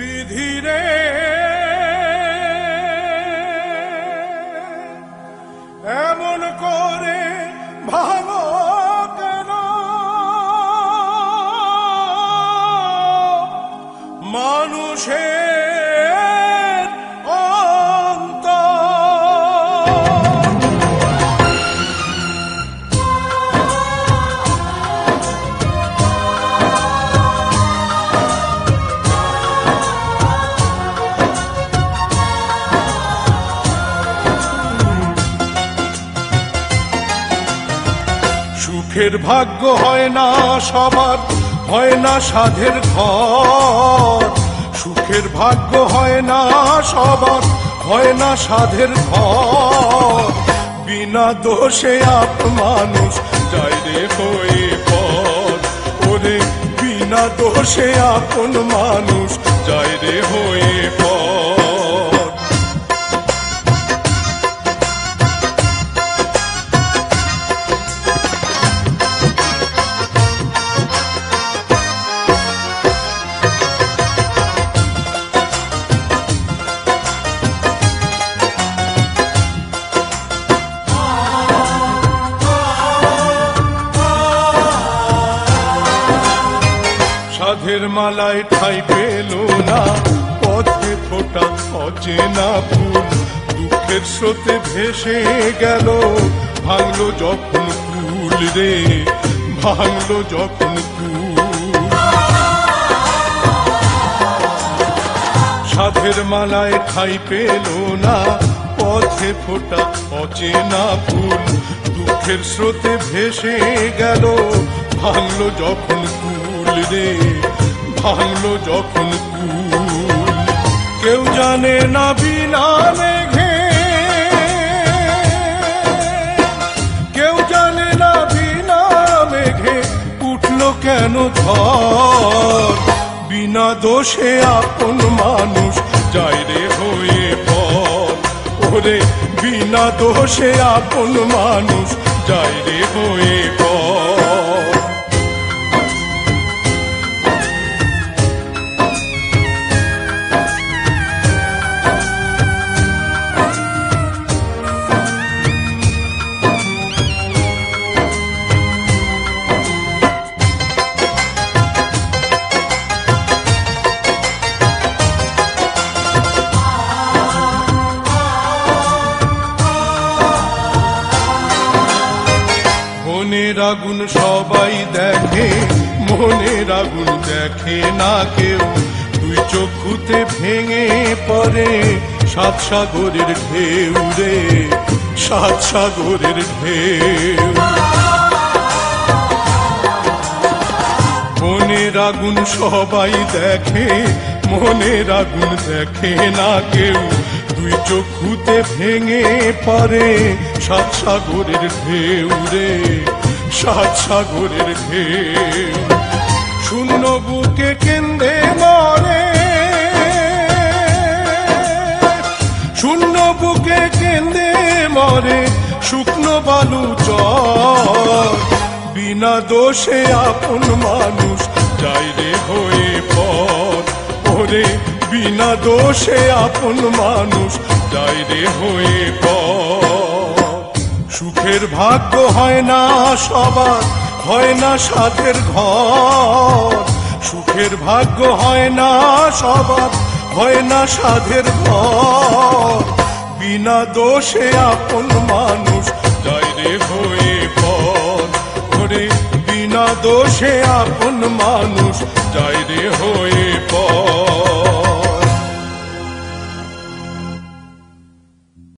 বিধিরে এমন করে ভাঙো কেন মানুষের অন্তর। সুখের ভাগ্য হয় না সবার, হয় না সাধের ঘর। সুখের ভাগ্য হয় না সবার, হয় না সাধের ঘর। বিনা দোষে আপ মানুষ যায় রে হয়ে পর। ওরে বিনা দোষে আপন মানুষ যায় রে হয়ে পর। সাধের মালায় ঠাই পেল না, পথে ফোটা অচেনা ফুল। দুঃখের স্রোতে ভেসে গেল, ভাঙলো যখন কুল রে, ভাঙলো যখন কুল। সাধের মালায় ঠাই পেল না, পথে ফোটা অচেনা ফুল। দুঃখের স্রোতে ভেসে গেল, ভাঙলো যখন কুল রে, ভাঙলো যখন কুল। কেউ জানে না বিনা মেঘে, কেউ জানে না বিনা মেঘে উঠলো কেন ঝড়। বিনা দোষে আপন মানুষ যায় রে হয়ে পর। ওরে বিনা দোষে আপন মানুষ যায় রে হয়ে পর। মনের আগুন সবাই দেখে, মনের আগুন দেখে না কেউ। দুই চক্ষুতে ভেঙে পড়ে সাত সাগরের ঢেউ রে, সাত সাগরের ঢেউ। মনের আগুন সবাই দেখে, মনের আগুন দেখে না কেউ। দুই চক্ষুতে ভেঙে পড়ে সাত সাগরের ঢেউ রে, সাত সাগরের ঢেউ। শূন্য বুকে কেন্দ্রে মরে, শূন্য বুকে কেন্দ্রে মরে শুকনো বালু চর। বিনা দোষে আপন মানুষ যায় রে হয়ে পর। ওরে বিনা দোষে আপন মানুষ যায় রে হয়ে পর। সুখের ভাগ্য হয় না সবার, হয় না সাধের ঘর। সুখের ভাগ্য হয় না সবার, হয় না সাধের ঘর। বিনা দোষে আপন মানুষ যায় রে হয়ে পর। ওরে বিনা দোষে আপন মানুষ যায় রে হয়ে